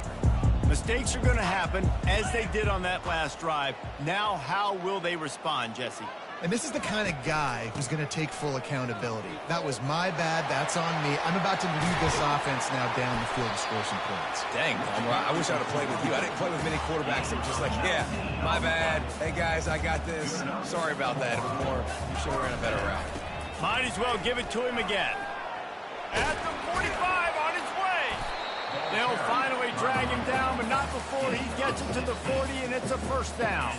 Mistakes are going to happen, as they did on that last drive. Now, how will they respond, Jesse? And this is the kind of guy who's going to take full accountability. That was my bad. That's on me. I'm about to lead this offense now down the field to score some points. Dang, Palmer, I wish I would have played with you. I didn't play with many quarterbacks that were just like, yeah, my bad. Hey, guys, I got this. Sorry about that. It was more, you should have ran a better route. Might as well give it to him again. At the 45, on his way. They'll finally drag him down, but not before he gets it to the 40, and it's a first down.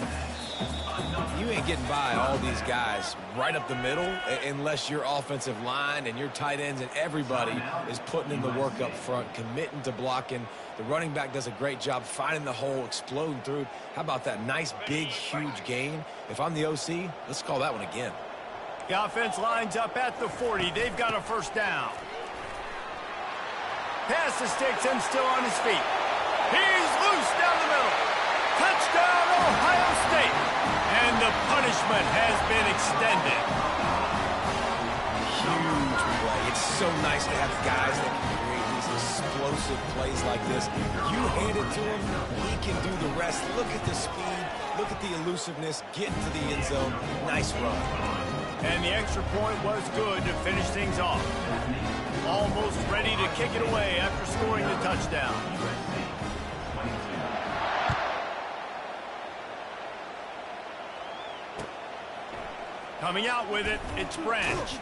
You ain't getting by all these guys right up the middle unless your offensive line and your tight ends and everybody is putting in the work up front, committing to blocking. The running back does a great job finding the hole, exploding through. How about that nice, big, huge gain? If I'm the OC, let's call that one again. The offense lines up at the 40. They've got a first down. Pass the sticks and still on his feet. He's loose down the middle. Touchdown, Ohio State. And the punishment has been extended. Huge play. It's so nice to have guys that can create these explosive plays like this. You hand it to him, he can do the rest. Look at the speed. Look at the elusiveness. Get into the end zone. Nice run. And the extra point was good to finish things off. Almost ready to kick it away after scoring the touchdown. Coming out with it, it's Branch.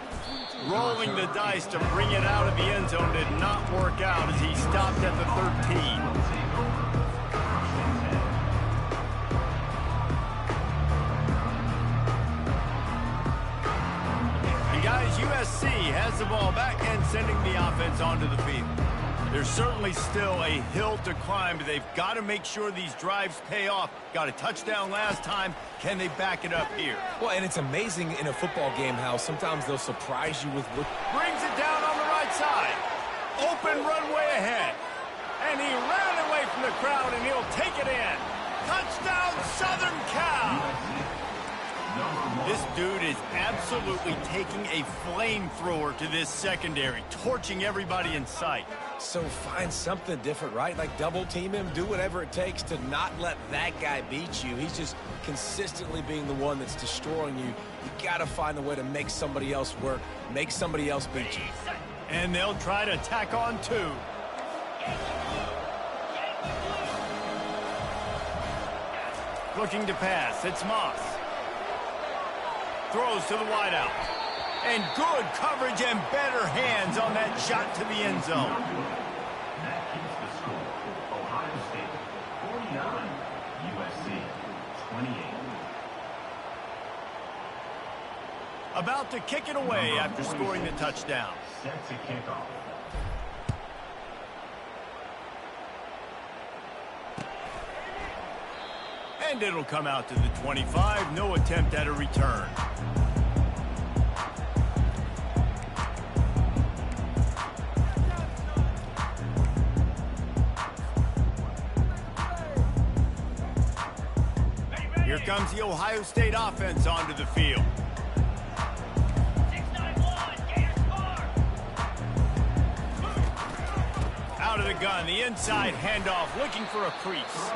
Rolling the dice to bring it out of the end zone did not work out as he stopped at the 13. Guys, USC has the ball back and sending the offense onto the field. There's certainly still a hill to climb, but they've got to make sure these drives pay off. Got a touchdown last time. Can they back it up here? Well, and it's amazing in a football game how sometimes they'll surprise you with what... Brings it down on the right side. Open runway ahead. And he ran away from the crowd, and he'll take it in. Touchdown, Southern Cal! This dude is absolutely taking a flamethrower to this secondary, torching everybody in sight. So find something different, right? Like double team him, do whatever it takes to not let that guy beat you. He's just consistently being the one that's destroying you. You got to find a way to make somebody else work, make somebody else beat you. And they'll try to tack on two. Looking to pass, it's Moss. Throws to the wideout. And good coverage and better hands on that shot to the end zone. That keeps the score. Ohio State 49, USC 28. About to kick it away after scoring the touchdown. Set to kick off. And it'll come out to the 25. No attempt at a return. Here comes the Ohio State offense onto the field. Out of the gun, the inside handoff, looking for a crease.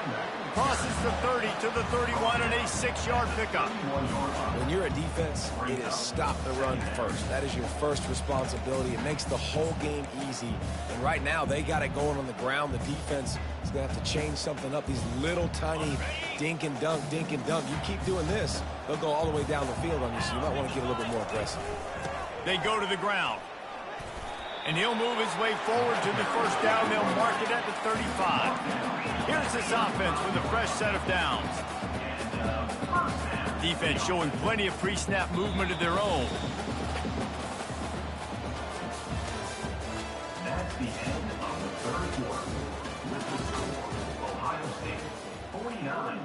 Crosses the 30 to the 31 and a 6-yard pickup. When you're a defense, it is stop the run first. That is your first responsibility. It makes the whole game easy. And right now, they got it going on the ground. The defense is going to have to change something up. These little tiny dink and dunk, dink and dunk. You keep doing this, they'll go all the way down the field on you, so you might want to get a little bit more aggressive. They go to the ground. And he'll move his way forward to the first down. They'll mark it at the 35. Here's this offense with a fresh set of downs. Defense showing plenty of pre-snap movement of their own. That's the end of the third quarter. With the score, Ohio State 49,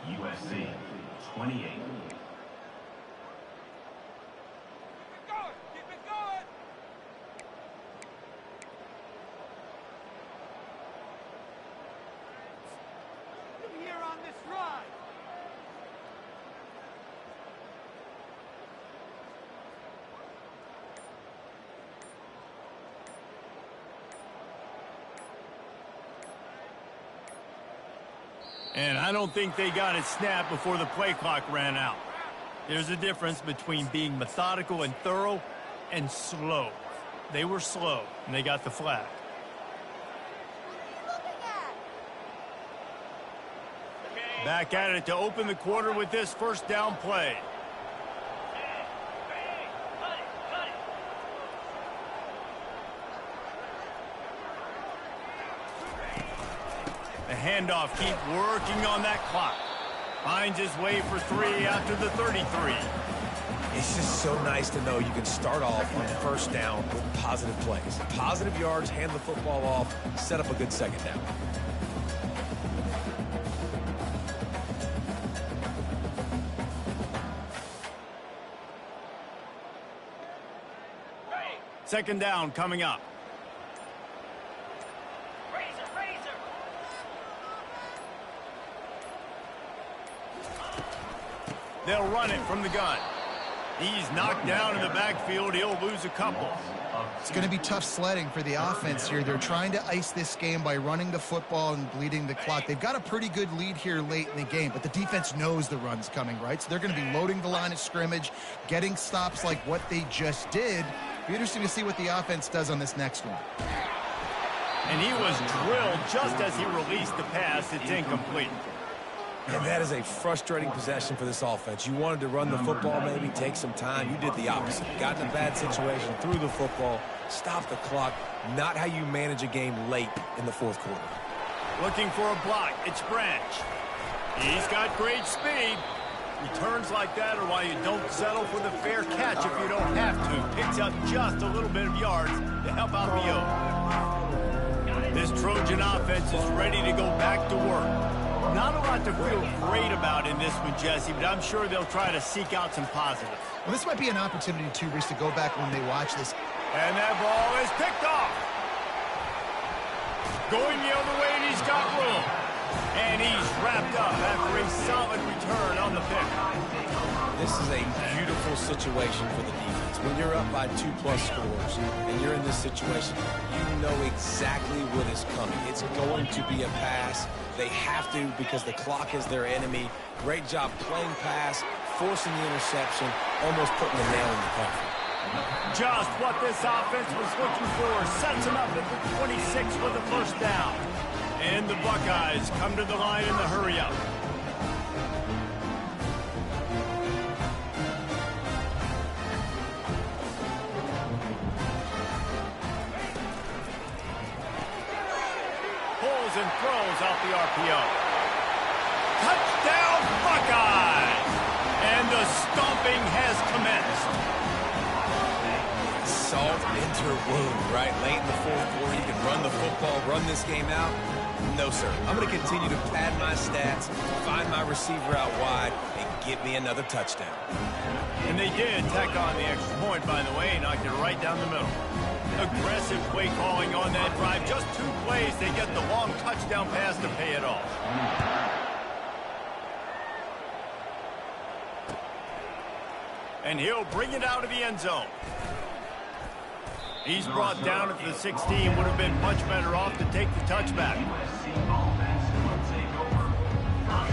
USC 28. And I don't think they got it snapped before the play clock ran out. There's a difference between being methodical and thorough and slow. They were slow, and they got the flag. Back at it to open the quarter with this first down play. The handoff, keep working on that clock. Finds his way for 3 after the 33. It's just so nice to know you can start off on first down with positive plays. Positive yards, hand the football off, set up a good second down. Second down coming up. They'll run it from the gun. He's knocked down in the backfield. He'll lose a couple. It's going to be tough sledding for the offense here. They're trying to ice this game by running the football and bleeding the clock. They've got a pretty good lead here late in the game, but the defense knows the run's coming, right? So they're going to be loading the line of scrimmage, getting stops like what they just did. Be interesting to see what the offense does on this next one. And he was drilled just as he released the pass. It's incomplete. And that is a frustrating possession for this offense. You wanted to run the football, maybe take some time. You did the opposite. Got in a bad situation, threw the football, stopped the clock. Not how you manage a game late in the fourth quarter. Looking for a block. It's Branch. He's got great speed. Returns like that are why you don't settle for the fair catch if you don't have to. Picks up just a little bit of yards to help out the yoke. This Trojan offense is ready to go back to work. Not a lot to feel great about in this one, Jesse, but I'm sure they'll try to seek out some positives. Well, this might be an opportunity, too, Reese, to go back when they watch this. And that ball is picked off. Going the other way, and he's got room. And he's wrapped up after a solid return on the pick. This is a beautiful situation for the defense. When you're up by 2+ scores and you're in this situation, you know exactly what is coming. It's going to be a pass. They have to because the clock is their enemy. Great job playing pass, forcing the interception, almost putting the nail in the coffin. Just what this offense was looking for. Sets him up at the 26 for the first down. And the Buckeyes come to the line in the hurry-up. Pulls and throws out the RPO. Touchdown, Buckeyes! And the stomping has commenced. Salt into her wound, right? Late in the fourth quarter, you can run the football, run this game out. No, sir. I'm going to continue to pad my stats, find my receiver out wide, and get me another touchdown. And they did tack on the extra point, by the way, knocked it right down the middle. Aggressive play calling on that drive. Just 2 plays, they get the long touchdown pass to pay it off. And he'll bring it out of the end zone. He's brought down at the 16. Would have been much better off to take the touchback.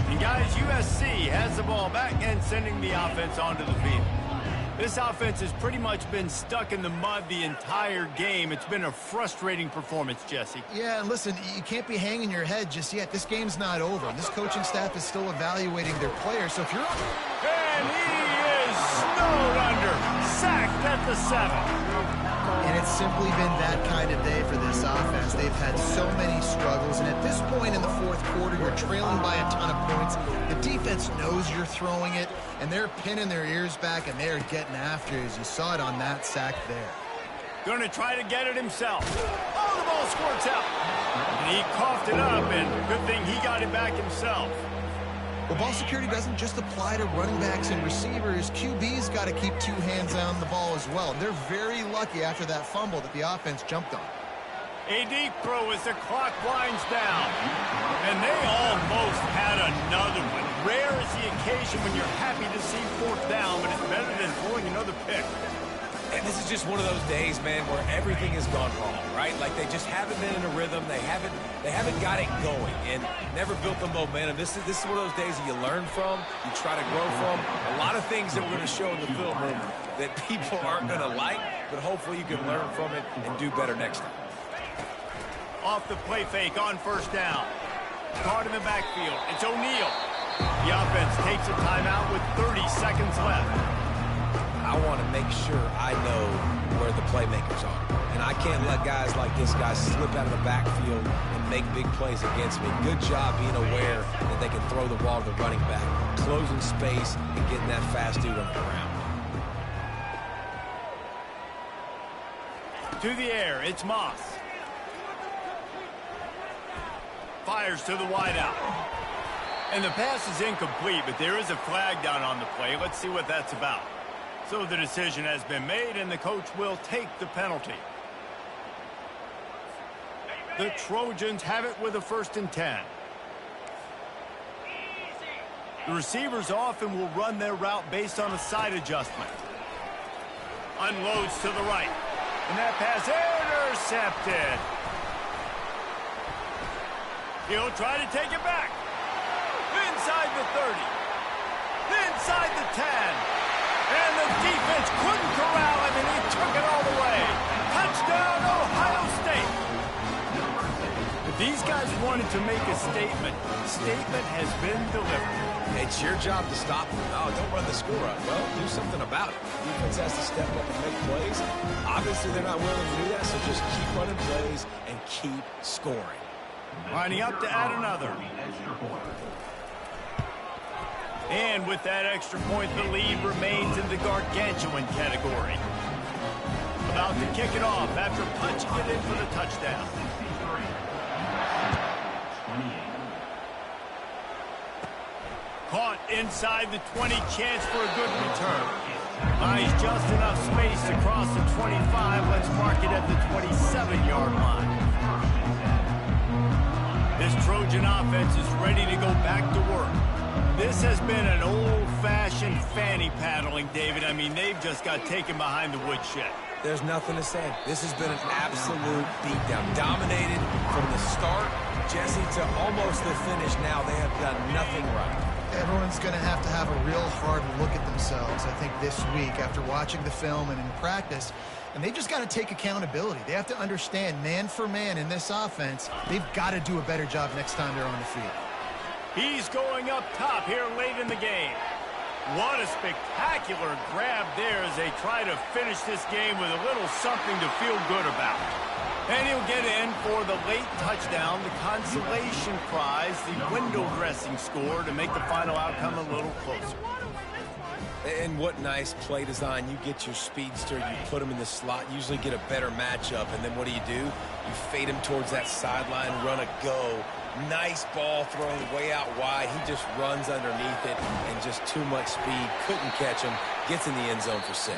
And guys, USC has the ball back and sending the offense onto the field. This offense has pretty much been stuck in the mud the entire game. It's been a frustrating performance, Jesse. Yeah, and listen, you can't be hanging your head just yet. This game's not over. This coaching staff is still evaluating their players. So if you're... And he is snowed under. Sacked at the 7. And it's simply been that kind of day for this offense. They've had so many struggles, and at this point in the fourth quarter, you're trailing by a ton of points. The defense knows you're throwing it, and they're pinning their ears back, and they're getting after it, as you saw it on that sack there. Going to try to get it himself. Oh, the ball squirts out. And he coughed it up, and good thing he got it back himself. Well, ball security doesn't just apply to running backs and receivers. QB's got to keep two hands on the ball as well. They're very lucky after that fumble that the offense jumped on. A deep throw as the clock winds down. And they almost had another one. Rare is the occasion when you're happy to see fourth down, but it's better than throwing another pick. And this is just one of those days, man, where everything has gone wrong, right? Like they just haven't been in a rhythm. They haven't got it going and never built the momentum. This is one of those days that you learn from, you try to grow from. A lot of things that we're going to show in the film room that people aren't going to like, but hopefully you can learn from it and do better next time. Off the play fake on first down. Caught in the backfield. It's O'Neal. The offense takes a timeout with 30 seconds left. I want to make sure I know where the playmakers are. And I can't let guys like this guy slip out of the backfield and make big plays against me. Good job being aware that they can throw the ball to the running back, closing space and getting that fast dude on the ground. To the air, it's Moss. Fires to the wideout. And the pass is incomplete, but there is a flag down on the play. Let's see what that's about. So the decision has been made, and the coach will take the penalty. The Trojans have it with a 1st and 10. The receivers often will run their route based on a side adjustment. Unloads to the right. And that pass intercepted. He'll try to take it back. Inside the 30. Inside the 10. And the defense couldn't corral him, and he took it all the way. Touchdown, Ohio State. But these guys wanted to make a statement. The statement has been delivered. It's your job to stop them. Oh, don't run the score up. Well, do something about it. Defense has to step up and make plays. Obviously, they're not willing to do that, so just keep running plays and keep scoring. Lining up to add another. And with that extra point, the lead remains in the gargantuan category. About to kick it off after punching it in for the touchdown. Caught inside the 20, chance for a good return. Buys just enough space to cross the 25. Let's mark it at the 27-yard line. This Trojan offense is ready to go back to work. This has been an old-fashioned fanny paddling, David. I mean, they've just got taken behind the woodshed. There's nothing to say. This has been an absolute beatdown. Dominated from the start, Jesse, to almost the finish now. They have done nothing right. Everyone's going to have a real hard look at themselves, I think, this week after watching the film and in practice. And they just got to take accountability. They have to understand, man for man in this offense, they've got to do a better job next time they're on the field. He's going up top here late in the game. What a spectacular grab there as they try to finish this game with a little something to feel good about. And he'll get in for the late touchdown, the consolation prize, the window dressing score to make the final outcome a little closer. And what nice play design. You get your speedster, you put him in the slot, usually get a better matchup, and then what do? You fade him towards that sideline, run a go. Nice ball thrown way out wide. He just runs underneath it and just too much speed. Couldn't catch him. Gets in the end zone for 6.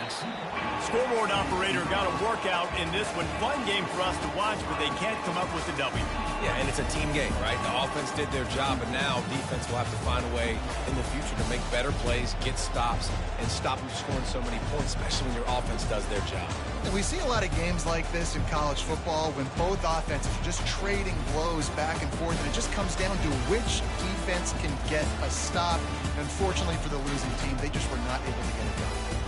Scoreboard operator got a workout in this one. Fun game for us to watch, but they can't come up with the W. Yeah, and it's a team game, right? The offense did their job, and now defense will have to find a way in the future to make better plays, get stops, and stop them scoring so many points, especially when your offense does their job. And we see a lot of games like this in college football when both offenses are just trading blows back and forth, and it just comes down to which defense can get a stop. And unfortunately for the losing team, they just were not able to get it done.